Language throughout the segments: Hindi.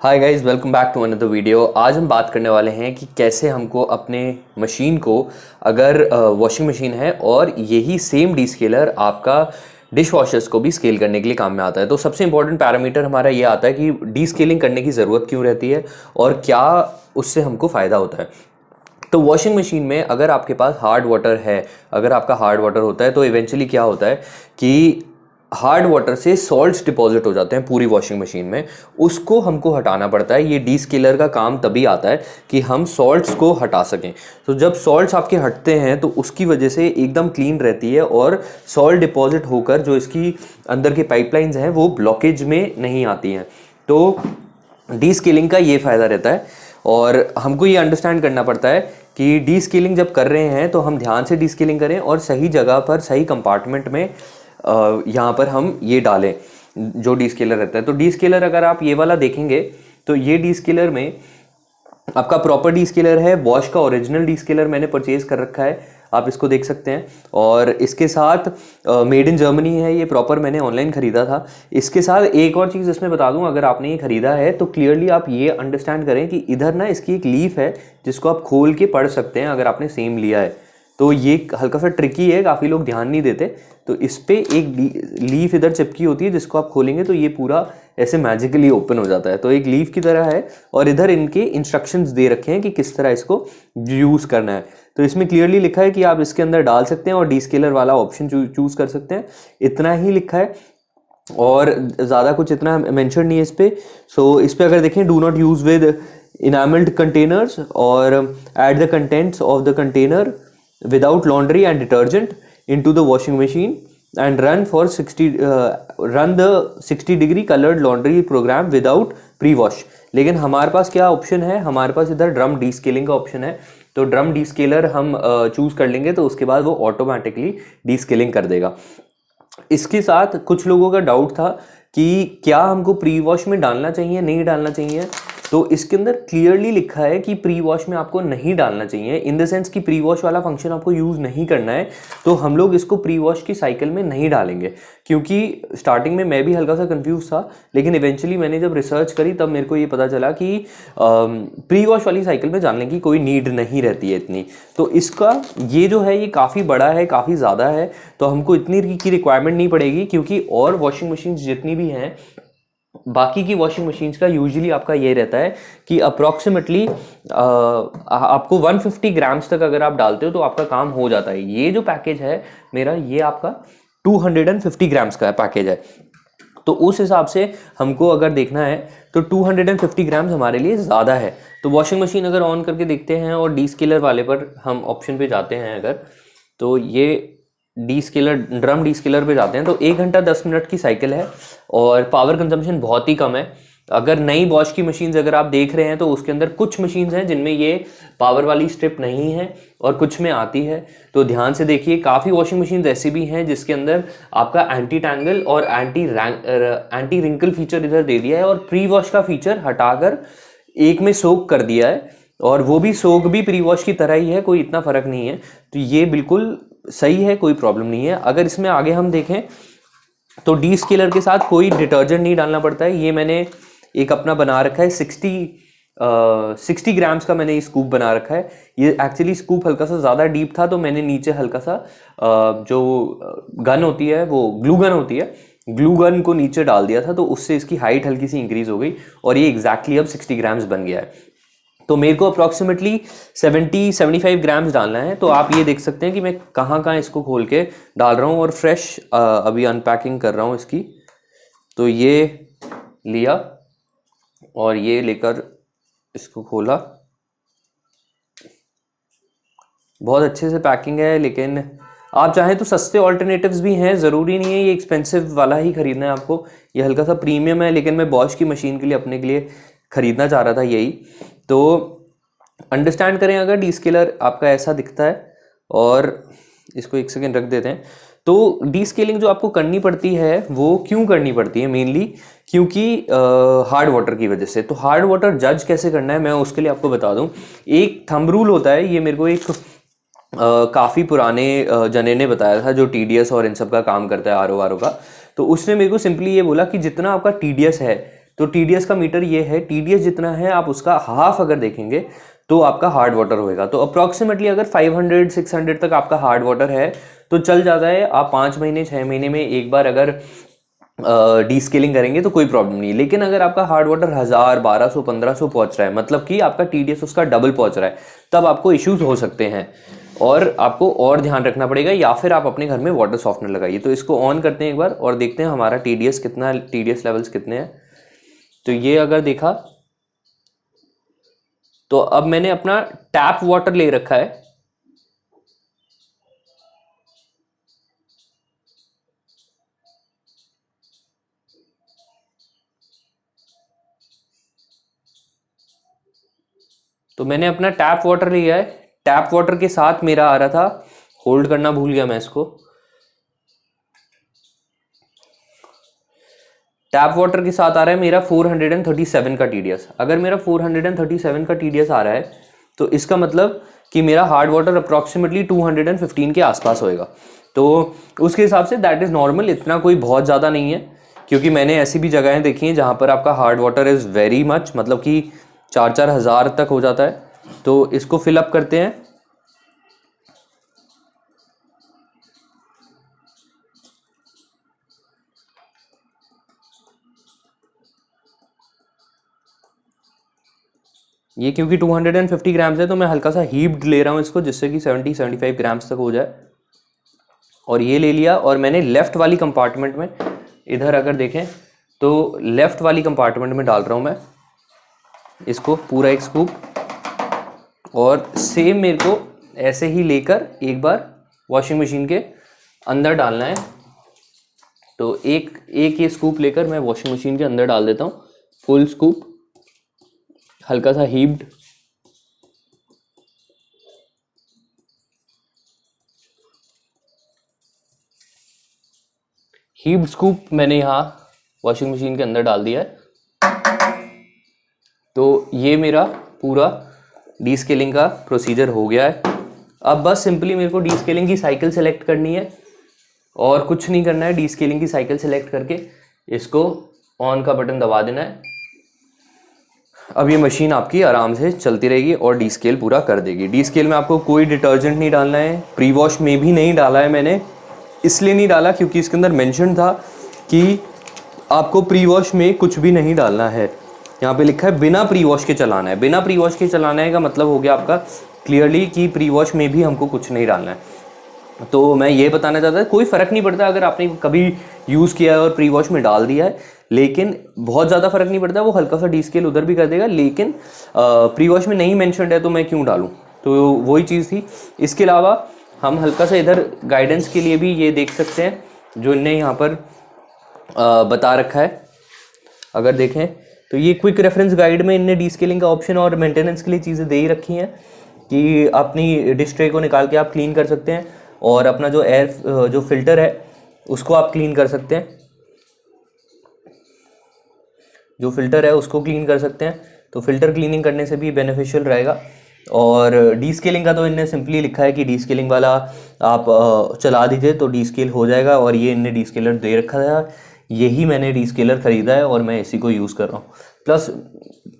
Hi guys, welcome back to another video. आज हम बात करने वाले हैं कि कैसे हमको अपने मशीन को, अगर वॉशिंग मशीन है और यही सेम डी स्केलर आपका डिश वॉशर्स को भी स्केल करने के लिए काम में आता है, तो सबसे इंपॉर्टेंट पैरामीटर हमारा ये आता है कि डी स्केलिंग करने की ज़रूरत क्यों रहती है और क्या उससे हमको फ़ायदा होता है। तो वॉशिंग मशीन में अगर आपके पास हार्ड वाटर है, अगर आपका हार्ड वाटर होता है तो इवेंचुअली क्या होता है कि हार्ड वाटर से सॉल्ट्स डिपॉजिट हो जाते हैं पूरी वॉशिंग मशीन में। उसको हमको हटाना पड़ता है। ये डीस्केलर का काम तभी आता है कि हम सॉल्ट्स को हटा सकें। तो जब सॉल्ट्स आपके हटते हैं तो उसकी वजह से एकदम क्लीन रहती है और सॉल्ट डिपॉजिट होकर जो इसकी अंदर के पाइपलाइंस हैं वो ब्लॉकेज में नहीं आती हैं। तो डीस्केलिंग का ये फ़ायदा रहता है और हमको ये अंडरस्टैंड करना पड़ता है कि डीस्केलिंग जब कर रहे हैं तो हम ध्यान से डीस्केलिंग करें और सही जगह पर, सही कंपार्टमेंट में यहाँ पर हम ये डालें जो डी स्केलर रहता है। तो डी स्केलर अगर आप ये वाला देखेंगे तो ये डी स्केलर में आपका प्रॉपर डी स्केलर है। बॉश का ओरिजिनल डी स्केलर मैंने परचेज कर रखा है, आप इसको देख सकते हैं। और इसके साथ मेड इन जर्मनी है ये, प्रॉपर मैंने ऑनलाइन ख़रीदा था। इसके साथ एक और चीज़ इसमें बता दूं, अगर आपने ये ख़रीदा है तो क्लियरली आप ये अंडरस्टैंड करें कि इधर ना इसकी एक लीफ है जिसको आप खोल के पढ़ सकते हैं अगर आपने सेम लिया है। तो ये हल्का सा ट्रिकी है, काफ़ी लोग ध्यान नहीं देते। तो इस पर एक लीफ इधर चिपकी होती है जिसको आप खोलेंगे तो ये पूरा ऐसे मैजिकली ओपन हो जाता है। तो एक लीफ की तरह है और इधर इनके इंस्ट्रक्शंस दे रखे हैं कि किस तरह इसको यूज़ करना है। तो इसमें क्लियरली लिखा है कि आप इसके अंदर डाल सकते हैं और डी स्केलर वाला ऑप्शन चूज़ कर सकते हैं। इतना ही लिखा है और ज़्यादा कुछ इतना मेंशन नहीं है इस पर। सो इस पर अगर देखें, do not use with enamelled containers और add the contents of the container without laundry and detergent into the washing machine and run the 60 degree colored laundry program without pre-wash। लेकिन हमारे पास क्या ऑप्शन है, हमारे पास इधर ड्रम डी स्केलिंग का ऑप्शन है। तो ड्रम डी स्केलर हम चूज कर लेंगे तो उसके बाद वो ऑटोमेटिकली डी स्केलिंग कर देगा। इसके साथ कुछ लोगों का डाउट था कि क्या हमको प्री वॉश में डालना चाहिए, नहीं डालना चाहिए। तो इसके अंदर क्लियरली लिखा है कि प्री वॉश में आपको नहीं डालना चाहिए, इन द सेंस कि प्री वॉश वाला फंक्शन आपको यूज़ नहीं करना है। तो हम लोग इसको प्री वॉश की साइकिल में नहीं डालेंगे, क्योंकि स्टार्टिंग में मैं भी हल्का सा कंफ्यूज था, लेकिन इवेंचुअली मैंने जब रिसर्च करी तब मेरे को ये पता चला कि प्री वॉश वाली साइकिल में जाने की कोई नीड नहीं रहती है इतनी। तो इसका ये जो है ये काफ़ी बड़ा है, काफ़ी ज़्यादा है, तो हमको इतनी की रिक्वायरमेंट नहीं पड़ेगी। क्योंकि और वॉशिंग मशीन जितनी भी हैं, बाकी की वॉशिंग मशीन्स का यूजुअली आपका ये रहता है कि अप्रॉक्सीमेटली आपको 150 ग्राम्स तक अगर आप डालते हो तो आपका काम हो जाता है। ये जो पैकेज है मेरा, ये आपका 250 ग्राम्स का पैकेज है। तो उस हिसाब से हमको अगर देखना है तो 250 ग्राम्स हमारे लिए ज़्यादा है। तो वॉशिंग मशीन अगर ऑन करके देखते हैं और डी स्केलर वाले पर हम ऑप्शन पे जाते हैं अगर, तो ये D scalar, drum D scalar पे जाते हैं तो 1 घंटा 10 मिनट की साइकिल है और पावर कंजम्पशन बहुत ही कम है। अगर नई बॉश की मशीन्स अगर आप देख रहे हैं तो उसके अंदर कुछ मशीन्स हैं जिनमें ये पावर वाली स्ट्रिप नहीं है और कुछ में आती है। तो ध्यान से देखिए, काफ़ी वॉशिंग मशीन्स ऐसी भी हैं जिसके अंदर आपका एंटी टैंगल और एंटी रिंकल फीचर इधर दे दिया है और प्री वॉश का फीचर हटाकर एक में सोक कर दिया है, और वो भी सोक भी प्री वॉश की तरह ही है, कोई इतना फ़र्क नहीं है। तो ये बिल्कुल सही है, कोई प्रॉब्लम नहीं है। अगर इसमें आगे हम देखें तो डी स्केलर के साथ कोई डिटर्जेंट नहीं डालना पड़ता है। ये मैंने एक अपना बना रखा है, 60 ग्राम्स का मैंने स्कूप बना रखा है। ये एक्चुअली स्कूप हल्का सा ज़्यादा डीप था तो मैंने नीचे हल्का सा जो गन होती है, वो ग्लू गन होती है, ग्लू गन को नीचे डाल दिया था, तो उससे इसकी हाइट हल्की सी इंक्रीज हो गई और ये एग्जैक्टली अब 60 ग्राम्स बन गया है। तो मेरे को अप्रॉक्सीमेटली 70-75 ग्राम्स डालना है। तो आप ये देख सकते हैं कि मैं कहाँ कहाँ इसको खोल के डाल रहा हूँ और फ्रेश अभी अनपैकिंग कर रहा हूँ इसकी। तो ये लिया और ये लेकर इसको खोला, बहुत अच्छे से पैकिंग है। लेकिन आप चाहें तो सस्ते ऑल्टरनेटिव्स भी हैं, ज़रूरी नहीं है ये एक्सपेंसिव वाला ही ख़रीदना है आपको। ये हल्का सा प्रीमियम है, लेकिन मैं बॉश की मशीन के लिए, अपने के लिए ख़रीदना चाह रहा था यही। तो अंडरस्टैंड करें, अगर डी स्केलर आपका ऐसा दिखता है और इसको एक सेकेंड रख देते हैं, तो डी स्केलिंग जो आपको करनी पड़ती है वो क्यों करनी पड़ती है, मेनली क्योंकि हार्ड वाटर की वजह से। तो हार्ड वाटर जज कैसे करना है मैं उसके लिए आपको बता दूं। एक थंब रूल होता है, ये मेरे को एक काफ़ी पुराने जने ने बताया था जो टीडीएस और इन सब का काम करता है, आर ओ का। तो उसने मेरे को सिंपली ये बोला कि जितना आपका टीडीएस है, तो TDS का मीटर ये है, TDS जितना है आप उसका हाफ अगर देखेंगे तो आपका हार्ड वाटर होएगा। तो अप्रॉक्सीमेटली अगर 500-600 तक आपका हार्ड वाटर है तो चल जाता है। आप 5 महीने 6 महीने में एक बार अगर डीस्केलिंग करेंगे तो कोई प्रॉब्लम नहीं। लेकिन अगर आपका हार्ड वाटर 1000, 1200, 1500 पहुंच रहा है, मतलब कि आपका TDS उसका डबल पहुंच रहा है, तब आपको इश्यूज हो सकते हैं और आपको और ध्यान रखना पड़ेगा, या फिर आप अपने घर में वाटर सॉफ्टनर लगाइए। तो इसको ऑन करते हैं एक बार और देखते हैं हमारा TDS कितना, TDS लेवल्स कितने हैं। तो ये अगर देखा तो अब मैंने अपना टैप वाटर ले रखा है, तो मैंने अपना टैप वाटर लिया है। टैप वाटर के साथ मेरा आ रहा था, होल्ड करना भूल गया मैं इसको, टैप वाटर के साथ आ रहा है मेरा 437 का TDS। अगर मेरा 437 का TDS आ रहा है तो इसका मतलब कि मेरा हार्ड वाटर अप्रॉक्सीमेटली 215 के आसपास होएगा। तो उसके हिसाब से दैट इज़ नॉर्मल, इतना कोई बहुत ज़्यादा नहीं है, क्योंकि मैंने ऐसी भी जगहें देखी हैं जहाँ पर आपका hard water is very much, मतलब कि 4-4 हज़ार तक हो जाता है। तो इसको फिलअप करते हैं। ये क्योंकि 250 ग्राम्स है तो मैं हल्का सा हीप्ड ले रहा हूँ इसको, जिससे कि 70-75 ग्राम्स तक हो जाए। और ये ले लिया और मैंने लेफ़्ट वाली कंपार्टमेंट में, इधर अगर देखें तो लेफ़्ट वाली कंपार्टमेंट में डाल रहा हूँ मैं इसको पूरा एक स्कूप। और सेम मेरे को ऐसे ही लेकर एक बार वॉशिंग मशीन के अंदर डालना है। तो एक ये स्कूप लेकर मैं वॉशिंग मशीन के अंदर डाल देता हूँ, फुल स्कूप, हल्का सा हीप्ड। हीप्ड स्कूप मैंने यहाँ वॉशिंग मशीन के अंदर डाल दिया है। तो ये मेरा पूरा डीस्केलिंग का प्रोसीजर हो गया है। अब बस सिंपली मेरे को डीस्केलिंग की साइकिल सेलेक्ट करनी है और कुछ नहीं करना है। डीस्केलिंग की साइकिल सेलेक्ट करके इसको ऑन का बटन दबा देना है। अब ये मशीन आपकी आराम से चलती रहेगी और डीस्केल पूरा कर देगी। डीस्केल में आपको कोई डिटर्जेंट नहीं डालना है, प्री वॉश में भी नहीं डाला है मैंने, इसलिए नहीं डाला क्योंकि इसके अंदर मेंशन था कि आपको प्री वॉश में कुछ भी नहीं डालना है। यहाँ पे लिखा है बिना प्री वॉश के चलाना है। बिना प्री वॉश के चलाना है का मतलब हो गया आपका क्लियरली कि प्री वॉश में भी हमको कुछ नहीं डालना है। तो मैं ये बताना चाहता था, कोई फ़र्क नहीं पड़ता अगर आपने कभी यूज़ किया है और प्री वॉश में डाल दिया है, लेकिन बहुत ज़्यादा फ़र्क नहीं पड़ता, वो हल्का सा डीस्केल उधर भी कर देगा। लेकिन प्री वॉश में नहीं मेंशन्ड है तो मैं क्यों डालूँ, तो वही चीज़ थी। इसके अलावा हम हल्का सा इधर गाइडेंस के लिए भी ये देख सकते हैं जो इनने यहाँ पर बता रखा है। अगर देखें तो ये क्विक रेफरेंस गाइड में इनने डीस्केलिंग का ऑप्शन और मेंटेनेंस के लिए चीज़ें दे ही रखी हैं कि अपनी डिश ट्रे को निकाल के आप क्लीन कर सकते हैं और अपना जो एयर जो फिल्टर है उसको आप क्लीन कर सकते हैं, जो फिल्टर है उसको क्लीन कर सकते हैं। तो फिल्टर क्लीनिंग करने से भी बेनिफिशियल रहेगा। और डीस्केलिंग का तो इनने सिंपली लिखा है कि डीस्केलिंग वाला आप चला दीजिए तो डीस्केल हो जाएगा, और ये इनने डीस्केलर दे रखा था, यही मैंने डीस्केलर ख़रीदा है और मैं इसी को यूज़ कर रहा हूँ। प्लस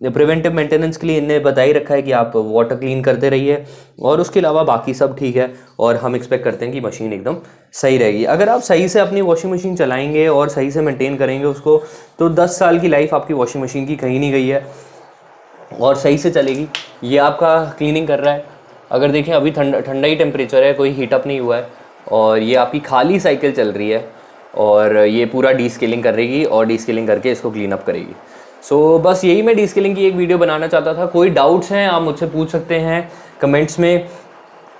प्रिवेंटिव मेंटेनेंस के लिए इनने बता ही रखा है कि आप वाटर क्लीन करते रहिए, और उसके अलावा बाकी सब ठीक है। और हम एक्सपेक्ट करते हैं कि मशीन एकदम सही रहेगी। अगर आप सही से अपनी वॉशिंग मशीन चलाएंगे और सही से मेंटेन करेंगे उसको, तो 10 साल की लाइफ आपकी वॉशिंग मशीन की कहीं नहीं गई है और सही से चलेगी। ये आपका क्लीनिंग कर रहा है। अगर देखें अभी ठंडा ही टेम्परेचर है, कोई हीटअप नहीं हुआ है, और ये आपकी खाली साइकिल चल रही है और ये पूरा डीस्केलिंग करेगी और डीस्केलिंग करके इसको क्लीन अप करेगी। सो बस यही मैं डीस्केलिंग की एक वीडियो बनाना चाहता था। कोई डाउट्स हैं आप मुझसे पूछ सकते हैं कमेंट्स में,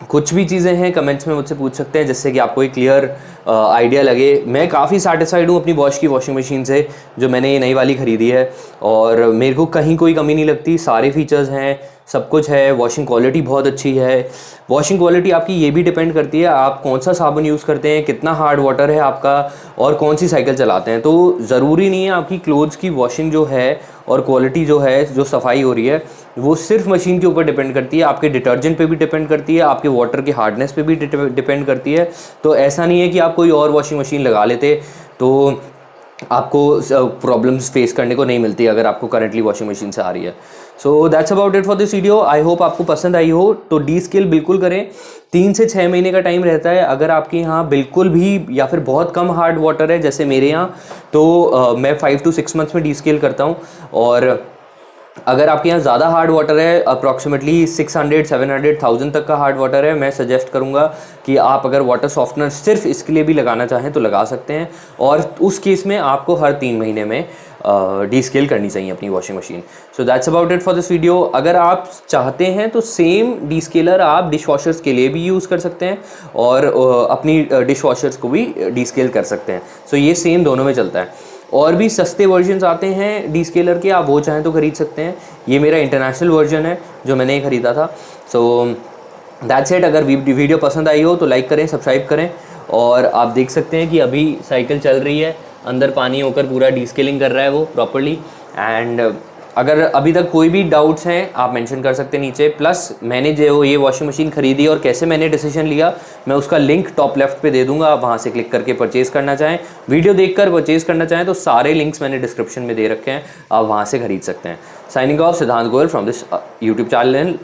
कुछ भी चीज़ें हैं कमेंट्स में मुझसे पूछ सकते हैं, जिससे कि आपको एक क्लियर आइडिया लगे। मैं काफ़ी सेटिस्फाइड हूँ अपनी बॉश की वॉशिंग मशीन से, जो मैंने ये नई वाली ख़रीदी है, और मेरे को कहीं कोई कमी नहीं लगती। सारे फीचर्स हैं, सब कुछ है, वॉशिंग क्वालिटी बहुत अच्छी है। वॉशिंग क्वालिटी आपकी ये भी डिपेंड करती है आप कौन सा साबुन यूज़ करते हैं, कितना हार्ड वाटर है आपका, और कौन सी साइकिल चलाते हैं। तो ज़रूरी नहीं है आपकी क्लोथ्स की वॉशिंग जो है और क्वालिटी जो है, जो सफाई हो रही है, वो सिर्फ मशीन के ऊपर डिपेंड करती है, आपके डिटर्जेंट पे भी डिपेंड करती है, आपके वाटर की हार्डनेस पे भी डिपेंड करती है। तो ऐसा नहीं है कि आप कोई और वॉशिंग मशीन लगा लेते तो आपको प्रॉब्लम्स फेस करने को नहीं मिलती अगर आपको करंटली वॉशिंग मशीन से आ रही है। So that's about it for this video. I hope आपको पसंद आई हो। तो डी स्केल बिल्कुल करें, 3 से 6 महीने का टाइम रहता है। अगर आपके यहाँ बिल्कुल भी या फिर बहुत कम हार्ड वाटर है जैसे मेरे यहाँ, तो मैं 5 to 6 मंथ्स में डी स्केल करता हूँ। और अगर आपके यहाँ ज़्यादा हार्ड वाटर है, अप्रॉक्सीमेटली 600-700-1000 तक का हार्ड वाटर है, मैं सजेस्ट करूँगा कि आप अगर वाटर सॉफ्टनर सिर्फ इसके लिए भी लगाना चाहें तो लगा सकते हैं। और उस केस में आपको हर 3 महीने में डी स्केल करनी चाहिए अपनी washing machine. So that's about it for this video. अगर आप चाहते हैं तो सेम डी स्केलर आप डिश वॉशर्स के लिए भी यूज़ कर सकते हैं और अपनी डिश वॉशर्स को भी डी स्केल कर सकते हैं। सो ये सेम दोनों में चलता है। और भी सस्ते वर्जन्स आते हैं डी स्केलर के, आप वो चाहें तो खरीद सकते हैं। ये मेरा इंटरनेशनल वर्जन है जो मैंने ख़रीदा था। So that's it. अगर वीडियो पसंद आई हो तो लाइक करें, सब्सक्राइब करें। और आप देख सकते हैं कि अभी साइकिल चल रही है, अंदर पानी होकर पूरा डी स्केलिंग कर रहा है वो प्रॉपर्ली। एंड अगर अभी तक कोई भी डाउट्स हैं आप मेंशन कर सकते हैं नीचे। प्लस मैंने जो ये वॉशिंग मशीन ख़रीदी और कैसे मैंने डिसीजन लिया, मैं उसका लिंक टॉप लेफ्ट पे दे दूंगा। आप वहाँ से क्लिक करके परचेज़ करना चाहें, वीडियो देखकर परचेज़ करना चाहें तो सारे लिंक्स मैंने डिस्क्रिप्शन में दे रखे हैं, आप वहाँ से खरीद सकते हैं। साइनिंग ऑफ, सिद्धांत Goyal from this YouTube channel